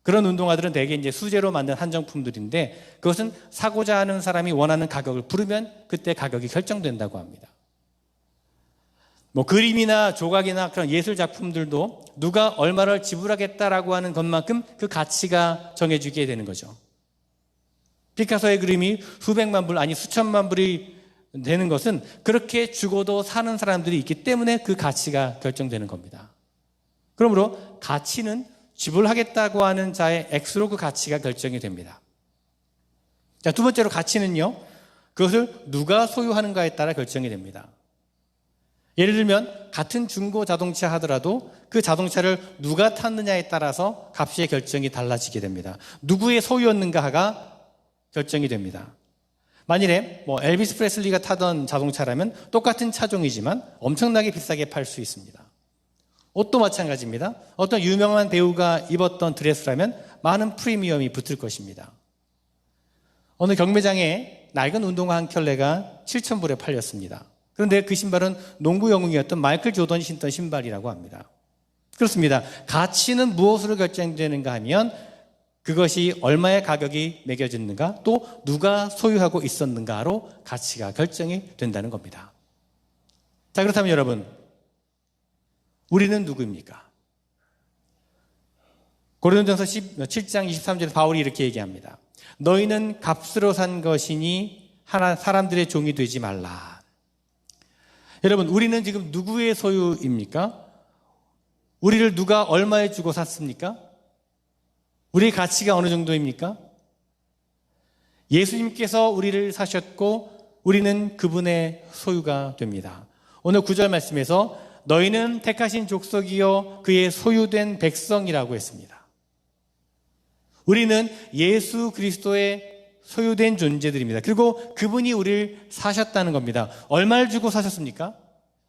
그런 운동화들은 대개 이제 수제로 만든 한정품들인데 그것은 사고자 하는 사람이 원하는 가격을 부르면 그때 가격이 결정된다고 합니다. 그림이나 조각이나 그런 예술 작품들도 누가 얼마를 지불하겠다라고 하는 것만큼 그 가치가 정해지게 되는 거죠. 피카소의 그림이 수백만 불, 아니 수천만 불이 되는 것은 그렇게 죽어도 사는 사람들이 있기 때문에 그 가치가 결정되는 겁니다. 그러므로 가치는 지불하겠다고 하는 자의 액수로 그 가치가 결정이 됩니다. 자, 두 번째로 가치는요, 그것을 누가 소유하는가에 따라 결정이 됩니다. 예를 들면 같은 중고 자동차 하더라도 그 자동차를 누가 탔느냐에 따라서 값의 결정이 달라지게 됩니다. 누구의 소유였는가가 결정이 됩니다. 만일에 엘비스 프레슬리가 타던 자동차라면 똑같은 차종이지만 엄청나게 비싸게 팔 수 있습니다. 옷도 마찬가지입니다. 어떤 유명한 배우가 입었던 드레스라면 많은 프리미엄이 붙을 것입니다. 어느 경매장에 낡은 운동화 한 켤레가 7,000불에 팔렸습니다. 그런데 그 신발은 농구 영웅이었던 마이클 조던이 신던 신발이라고 합니다. 그렇습니다. 가치는 무엇으로 결정되는가 하면 그것이 얼마의 가격이 매겨졌는가, 또 누가 소유하고 있었는가로 가치가 결정이 된다는 겁니다. 자, 그렇다면 여러분, 우리는 누구입니까? 고린도전서 7장 23절에 바울이 이렇게 얘기합니다. 너희는 값으로 산 것이니 사람들의 종이 되지 말라. 여러분, 우리는 지금 누구의 소유입니까? 우리를 누가 얼마에 주고 샀습니까? 우리의 가치가 어느 정도입니까? 예수님께서 우리를 사셨고 우리는 그분의 소유가 됩니다. 오늘 9절 말씀에서 너희는 택하신 족속이요 그의 소유된 백성이라고 했습니다. 우리는 예수 그리스도의 소유된 존재들입니다. 그리고 그분이 우리를 사셨다는 겁니다. 얼마를 주고 사셨습니까?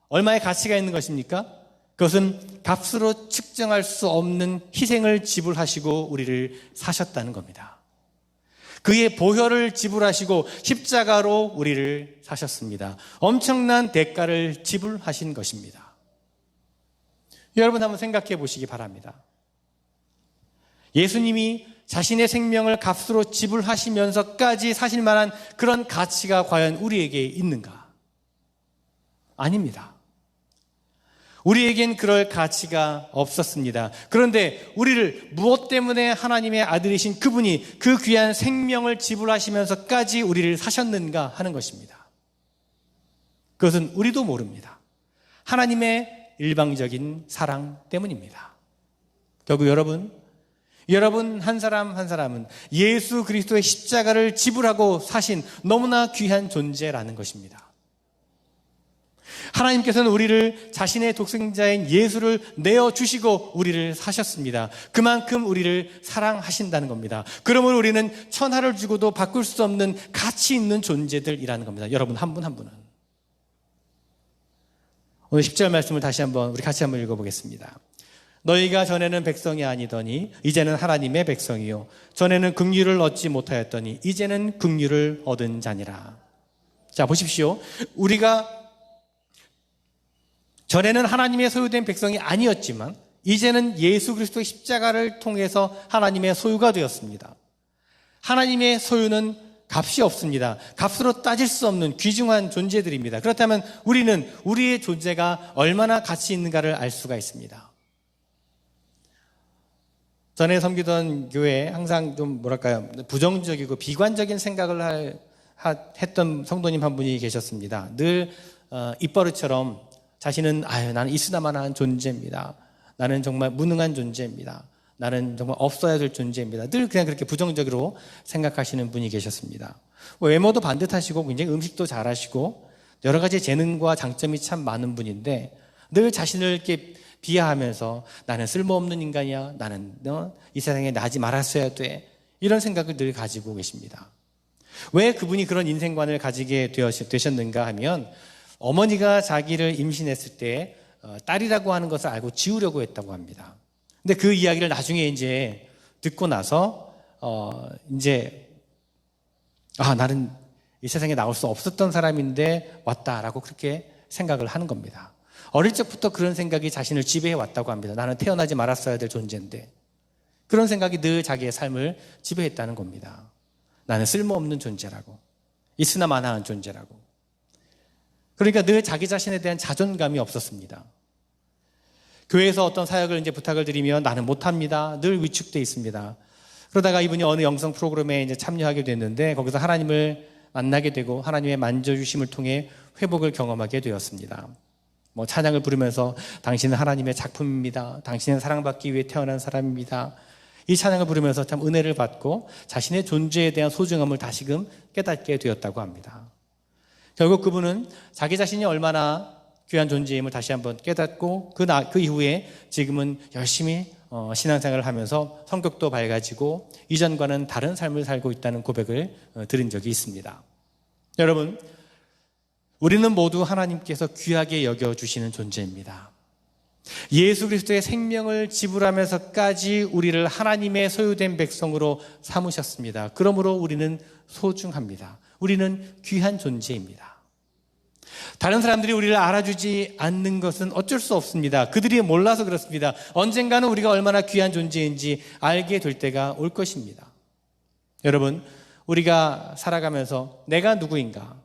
얼마의 가치가 있는 것입니까? 그것은 값으로 측정할 수 없는 희생을 지불하시고 우리를 사셨다는 겁니다. 그의 보혈을 지불하시고 십자가로 우리를 사셨습니다. 엄청난 대가를 지불하신 것입니다. 여러분 한번 생각해 보시기 바랍니다. 예수님이 자신의 생명을 값으로 지불하시면서까지 사실 만한 그런 가치가 과연 우리에게 있는가? 아닙니다. 우리에겐 그럴 가치가 없었습니다. 그런데 우리를 무엇 때문에 하나님의 아들이신 그분이 그 귀한 생명을 지불하시면서까지 우리를 사셨는가 하는 것입니다. 그것은 우리도 모릅니다. 하나님의 일방적인 사랑 때문입니다. 결국 여러분 한 사람 한 사람은 예수 그리스도의 십자가를 지불하고 사신 너무나 귀한 존재라는 것입니다. 하나님께서는 우리를 자신의 독생자인 예수를 내어주시고 우리를 사셨습니다. 그만큼 우리를 사랑하신다는 겁니다. 그러므로 우리는 천하를 주고도 바꿀 수 없는 가치 있는 존재들이라는 겁니다. 여러분 한 분 한 분은. 오늘 10절 말씀을 다시 한번 우리 같이 한번 읽어보겠습니다. 너희가 전에는 백성이 아니더니 이제는 하나님의 백성이요 전에는 긍휼을 얻지 못하였더니 이제는 긍휼을 얻은 자니라. 자 보십시오. 우리가 전에는 하나님의 소유된 백성이 아니었지만 이제는 예수 그리스도의 십자가를 통해서 하나님의 소유가 되었습니다. 하나님의 소유는 값이 없습니다. 값으로 따질 수 없는 귀중한 존재들입니다. 그렇다면 우리는 우리의 존재가 얼마나 가치 있는가를 알 수가 있습니다. 전에 섬기던 교회에 항상 좀 부정적이고 비관적인 생각을 했던 성도님 한 분이 계셨습니다. 늘 입버릇처럼 자신은 나는 있으나마나한 존재입니다. 나는 정말 무능한 존재입니다. 나는 정말 없어야 될 존재입니다. 늘 그냥 그렇게 부정적으로 생각하시는 분이 계셨습니다. 외모도 반듯하시고 굉장히 음식도 잘하시고 여러 가지 재능과 장점이 참 많은 분인데 늘 자신을 이렇게 비하하면서 나는 쓸모없는 인간이야. 나는 이 세상에 나지 말았어야 돼. 이런 생각을 늘 가지고 계십니다. 왜 그분이 그런 인생관을 가지게 되셨는가 하면 어머니가 자기를 임신했을 때 딸이라고 하는 것을 알고 지우려고 했다고 합니다. 근데 그 이야기를 나중에 이제 듣고 나서 나는 이 세상에 나올 수 없었던 사람인데 왔다라고 그렇게 생각을 하는 겁니다. 어릴 적부터 그런 생각이 자신을 지배해 왔다고 합니다. 나는 태어나지 말았어야 될 존재인데 그런 생각이 늘 자기의 삶을 지배했다는 겁니다. 나는 쓸모없는 존재라고, 있으나 마나한 존재라고. 그러니까 늘 자기 자신에 대한 자존감이 없었습니다. 교회에서 어떤 사역을 이제 부탁을 드리면 나는 못합니다. 늘 위축돼 있습니다. 그러다가 이분이 어느 영성 프로그램에 이제 참여하게 됐는데 거기서 하나님을 만나게 되고 하나님의 만져주심을 통해 회복을 경험하게 되었습니다. 찬양을 부르면서 당신은 하나님의 작품입니다. 당신은 사랑받기 위해 태어난 사람입니다. 이 찬양을 부르면서 참 은혜를 받고 자신의 존재에 대한 소중함을 다시금 깨닫게 되었다고 합니다. 결국 그분은 자기 자신이 얼마나 귀한 존재임을 다시 한번 깨닫고 그 이후에 지금은 열심히 신앙생활을 하면서 성격도 밝아지고 이전과는 다른 삶을 살고 있다는 고백을 들은 적이 있습니다. 여러분, 우리는 모두 하나님께서 귀하게 여겨주시는 존재입니다. 예수 그리스도의 생명을 지불하면서까지 우리를 하나님의 소유된 백성으로 삼으셨습니다. 그러므로 우리는 소중합니다. 우리는 귀한 존재입니다. 다른 사람들이 우리를 알아주지 않는 것은 어쩔 수 없습니다. 그들이 몰라서 그렇습니다. 언젠가는 우리가 얼마나 귀한 존재인지 알게 될 때가 올 것입니다. 여러분, 우리가 살아가면서 내가 누구인가,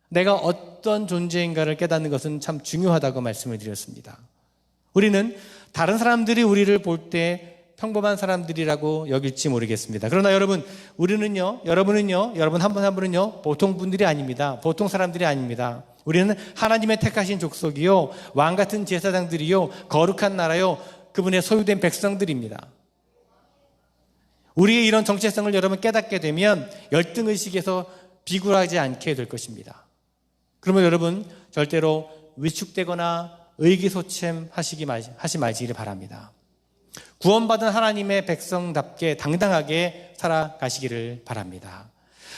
내가 어떤 존재인가를 깨닫는 것은 참 중요하다고 말씀을 드렸습니다. 우리는 다른 사람들이 우리를 볼 때 평범한 사람들이라고 여길지 모르겠습니다. 그러나 여러분은요, 여러분 한 분 한 분은요, 보통 분들이 아닙니다. 보통 사람들이 아닙니다. 우리는 하나님의 택하신 족속이요, 왕 같은 제사장들이요, 거룩한 나라요, 그분의 소유된 백성들입니다. 우리의 이런 정체성을 여러분 깨닫게 되면 열등의식에서 비굴하지 않게 될 것입니다. 그러면 여러분 절대로 위축되거나 의기소침하시 마시기를 바랍니다. 구원받은 하나님의 백성답게 당당하게 살아가시기를 바랍니다.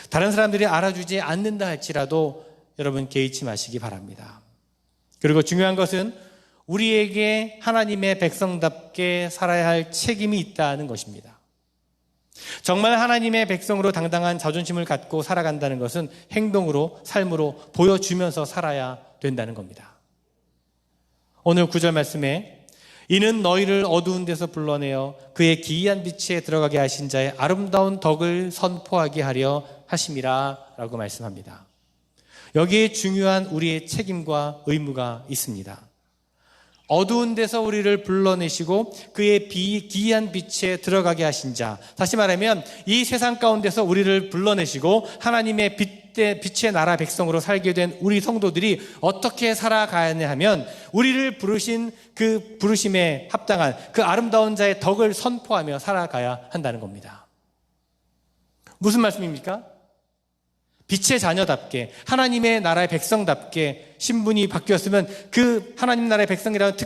다른 사람들이 알아주지 않는다 할지라도 여러분 개의치 마시기 바랍니다. 그리고 중요한 것은 우리에게 하나님의 백성답게 살아야 할 책임이 있다는 것입니다. 정말 하나님의 백성으로 당당한 자존심을 갖고 살아간다는 것은 행동으로, 삶으로 보여주면서 살아야 된다는 겁니다. 오늘 9절 말씀에 이는 너희를 어두운 데서 불러내어 그의 기이한 빛에 들어가게 하신 자의 아름다운 덕을 선포하게 하려 하심이라 라고 말씀합니다. 여기에 중요한 우리의 책임과 의무가 있습니다. 어두운 데서 우리를 불러내시고 그의 기이한 빛에 들어가게 하신 자, 다시 말하면 이 세상 가운데서 우리를 불러내시고 하나님의 빛의 나라 백성으로 살게 된 우리 성도들이 어떻게 살아가야 하면 우리를 부르신 그 부르심에 합당한 그 아름다운 자의 덕을 선포하며 살아가야 한다는 겁니다. 무슨 말씀입니까? 빛의 자녀답게 하나님의 나라의 백성답게 신분이 바뀌었으면 그 하나님 나라의 백성이라는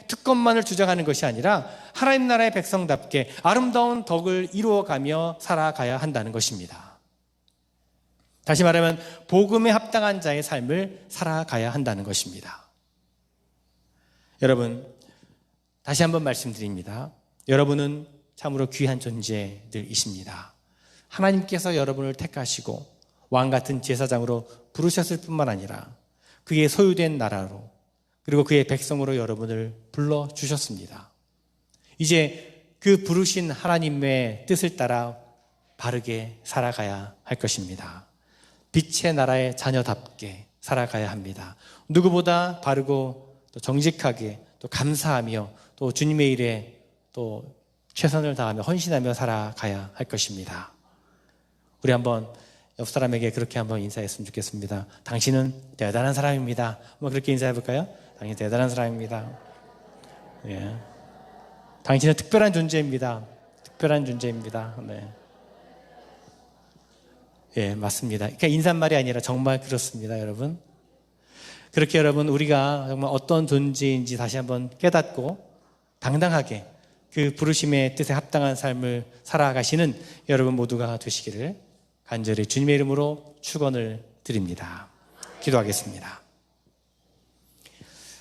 특권만을 주장하는 것이 아니라 하나님 나라의 백성답게 아름다운 덕을 이루어가며 살아가야 한다는 것입니다. 다시 말하면 복음에 합당한 자의 삶을 살아가야 한다는 것입니다. 여러분, 다시 한번 말씀드립니다. 여러분은 참으로 귀한 존재들이십니다. 하나님께서 여러분을 택하시고 왕같은 제사장으로 부르셨을 뿐만 아니라 그의 소유된 나라로 그리고 그의 백성으로 여러분을 불러주셨습니다. 이제 그 부르신 하나님의 뜻을 따라 바르게 살아가야 할 것입니다. 빛의 나라의 자녀답게 살아가야 합니다. 누구보다 바르고 또 정직하게 또 감사하며 또 주님의 일에 또 최선을 다하며 헌신하며 살아가야 할 것입니다. 우리 한번 옆 사람에게 그렇게 한번 인사했으면 좋겠습니다. 당신은 대단한 사람입니다. 한번 그렇게 인사해 볼까요? 당신 대단한 사람입니다. 예. 당신은 특별한 존재입니다. 특별한 존재입니다. 네. 예, 맞습니다. 그러니까 인사말이 아니라 정말 그렇습니다, 여러분. 그렇게 여러분 우리가 정말 어떤 존재인지 다시 한번 깨닫고 당당하게 그 부르심의 뜻에 합당한 삶을 살아가시는 여러분 모두가 되시기를 간절히 주님의 이름으로 축원을 드립니다. 기도하겠습니다.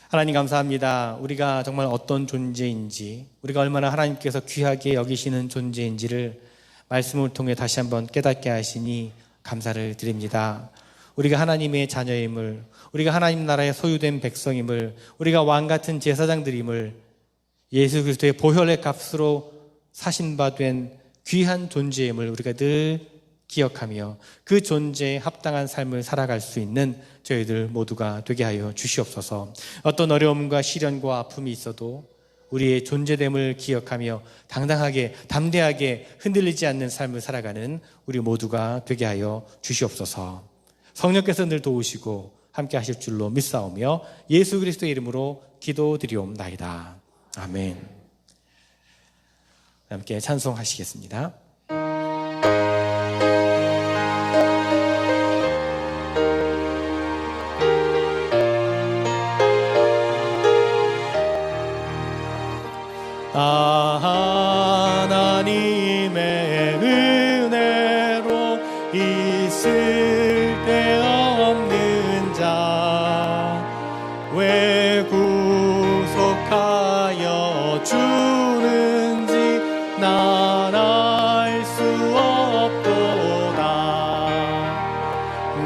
하나님 감사합니다. 우리가 정말 어떤 존재인지, 우리가 얼마나 하나님께서 귀하게 여기시는 존재인지를 말씀을 통해 다시 한번 깨닫게 하시니 감사를 드립니다. 우리가 하나님의 자녀임을, 우리가 하나님 나라의 소유된 백성임을, 우리가 왕같은 제사장들임을, 예수 그리스도의 보혈의 값으로 사신 바 된 귀한 존재임을 우리가 늘 기억하며 그 존재에 합당한 삶을 살아갈 수 있는 저희들 모두가 되게 하여 주시옵소서. 어떤 어려움과 시련과 아픔이 있어도 우리의 존재됨을 기억하며 당당하게 담대하게 흔들리지 않는 삶을 살아가는 우리 모두가 되게 하여 주시옵소서. 성령께서 늘 도우시고 함께 하실 줄로 믿사오며 예수 그리스도의 이름으로 기도드리옵나이다. 아멘. 함께 찬송하시겠습니다. 하나님의 은혜로 있을 데 없는 자 왜 구속하여 주는지 난 알 수 없도다.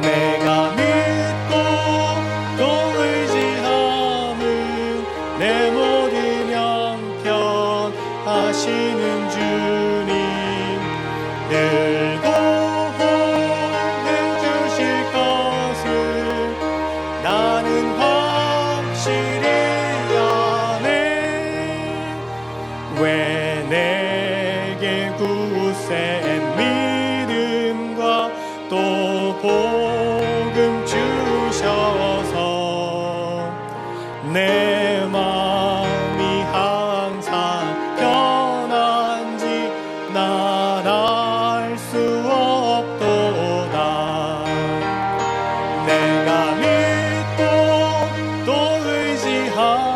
내가 믿고 또 의지함은 내 모든 형편 하시는 주님 늘 보호해 주실 것을 나는 확실히 아네. 왜 내게 굳센 믿음과 또 복음 주셔서 내 마음이 항상 편한지 난 알 수 없도다. 내가 믿고 또 의지하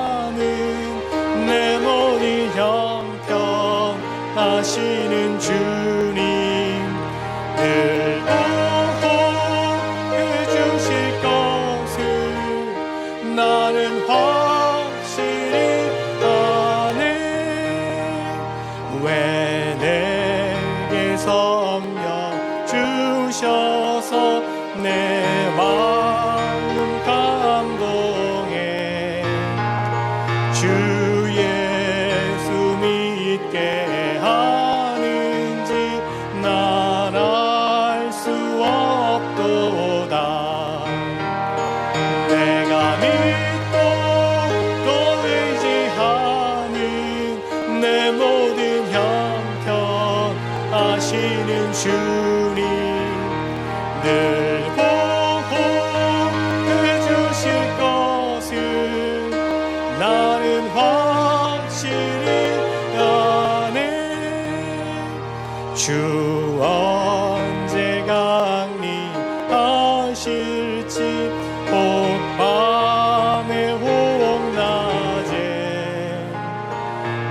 하시는 주님 늘 보호해 주실 것을 나는 확실히 아네. 왜 내게 섬겨 주셔서 내 마음 감동해. 주 예수 믿게 하는지 난 알 수 없도다. 내가 믿고 또 의지하는 내 모든 형편 아시는 주님 늘 보호해 주실 것을 나는 확실히 아네. 주 언제 강림하실지 혹 밤에 혹 낮에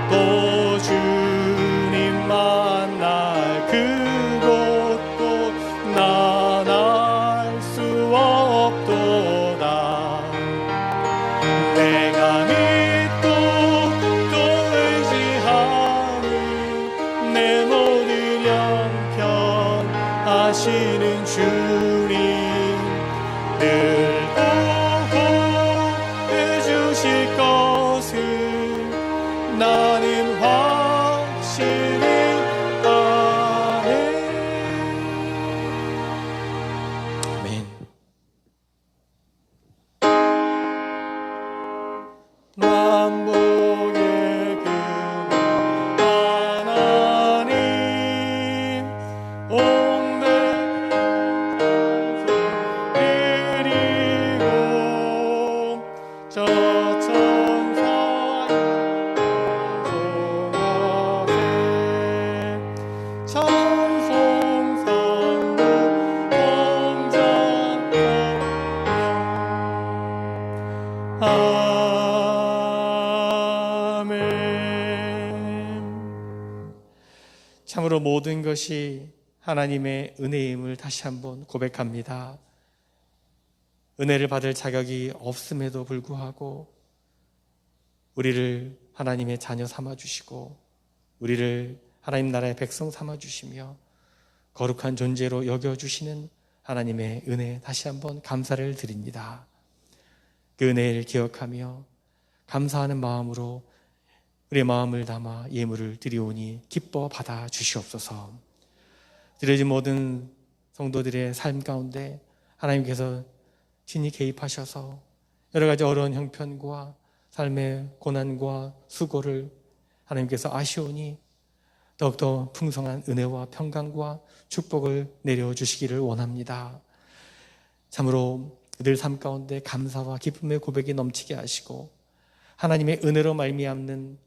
또 주님 만날 그곳도 난 알 수 없도다. 내가 믿고 또 의지하는 내 모든 형편 아시는 주님 늘 보호해 주실 것을 나는 확실히 아네. 아멘. 만복의 그 하나님 온데 그리고 저 천사 송하세 찬송상도 동작하며 참으로 모든 것이 하나님의 은혜임을 다시 한번 고백합니다. 은혜를 받을 자격이 없음에도 불구하고 우리를 하나님의 자녀 삼아주시고 우리를 하나님 나라의 백성 삼아주시며 거룩한 존재로 여겨주시는 하나님의 은혜 다시 한번 감사를 드립니다. 그 은혜를 기억하며 감사하는 마음으로 우리의 마음을 담아 예물을 드리오니 기뻐 받아 주시옵소서. 드려진 모든 성도들의 삶 가운데 하나님께서 친히 개입하셔서 여러 가지 어려운 형편과 삶의 고난과 수고를 하나님께서 아시오니 더욱더 풍성한 은혜와 평강과 축복을 내려주시기를 원합니다. 참으로 늘 삶 가운데 감사와 기쁨의 고백이 넘치게 하시고 하나님의 은혜로 말미암는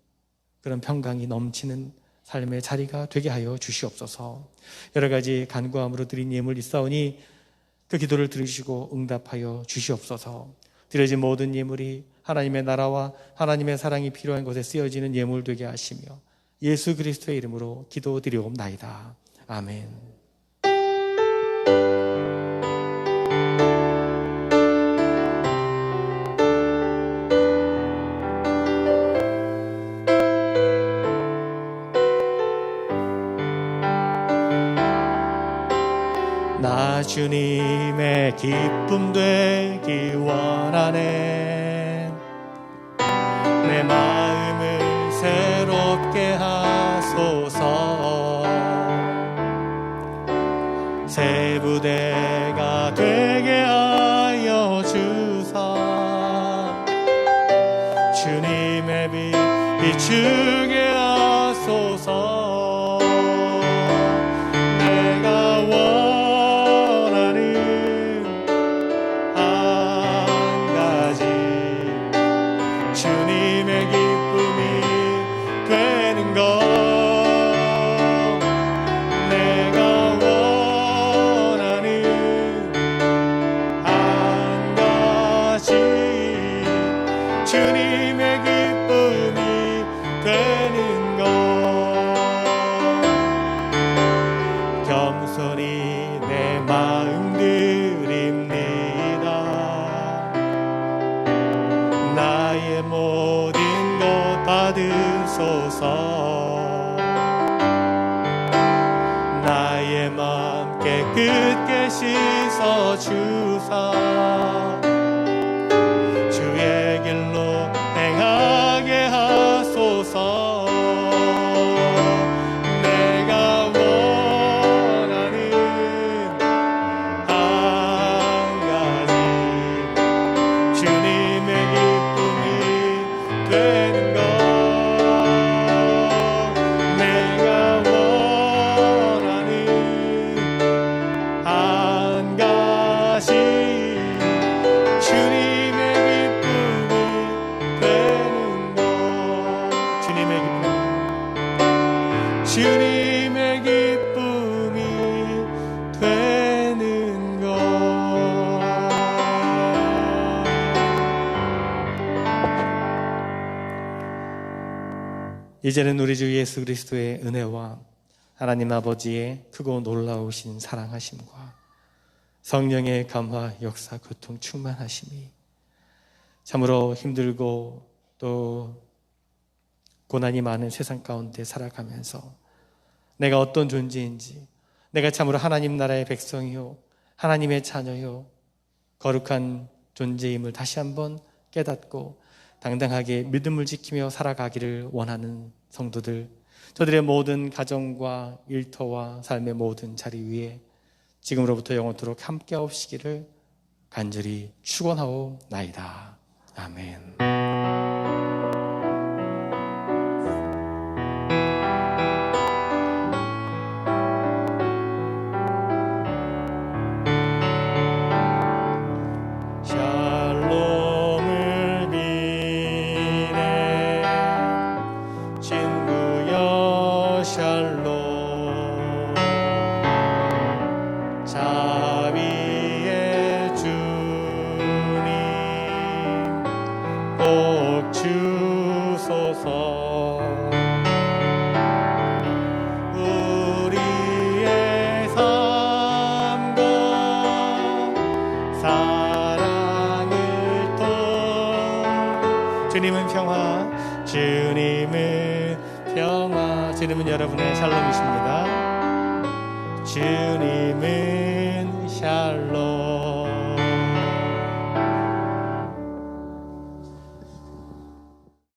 그런 평강이 넘치는 삶의 자리가 되게 하여 주시옵소서. 여러 가지 간구함으로 드린 예물 있사오니 그 기도를 들으시고 응답하여 주시옵소서. 드려진 모든 예물이 하나님의 나라와 하나님의 사랑이 필요한 곳에 쓰여지는 예물 되게 하시며 예수 그리스도의 이름으로 기도드리옵나이다. 아멘. 나 주님의 기쁨 되기 원하네. 내 마음을 새롭게 하소서. 새 부대가 되게 하여 주사. 주님의 빛 비추게 하소서. 내가 원하는 한 가지 주님의 기쁨이 되는 것. 내가 원하는 한 가지 주님의 기쁨이 되는 것. 굳게 씻어 주사 주의 길로 행하게 하소서. 내가 원하는 한 가지 주님의 기쁨이 되는 것. 내가 원하는 한 가지 주님의 기쁨이 되는 것. 주님의 기쁨, 주님의 기쁨이 되는 것. 이제는 우리 주 예수 그리스도의 은혜와 하나님 아버지의 크고 놀라우신 사랑하심과 성령의 감화 역사 교통 충만하심이 참으로 힘들고 또 고난이 많은 세상 가운데 살아가면서 내가 어떤 존재인지, 내가 참으로 하나님 나라의 백성이요 하나님의 자녀요 거룩한 존재임을 다시 한번 깨닫고 당당하게 믿음을 지키며 살아가기를 원하는 성도들, 저들의 모든 가정과 일터와 삶의 모든 자리 위에 지금으로부터 영원토록 함께 하옵시기를 간절히 축원하옵나이다. 아멘. 샬롬을 비네 친구여 샬롬 자비의 주님 복 주소서. 우리의 삶과 사랑을 통 주님은 평화, 주님은 평화, 주님은 여러분의 샬롬이십니다. 주님은 샬롬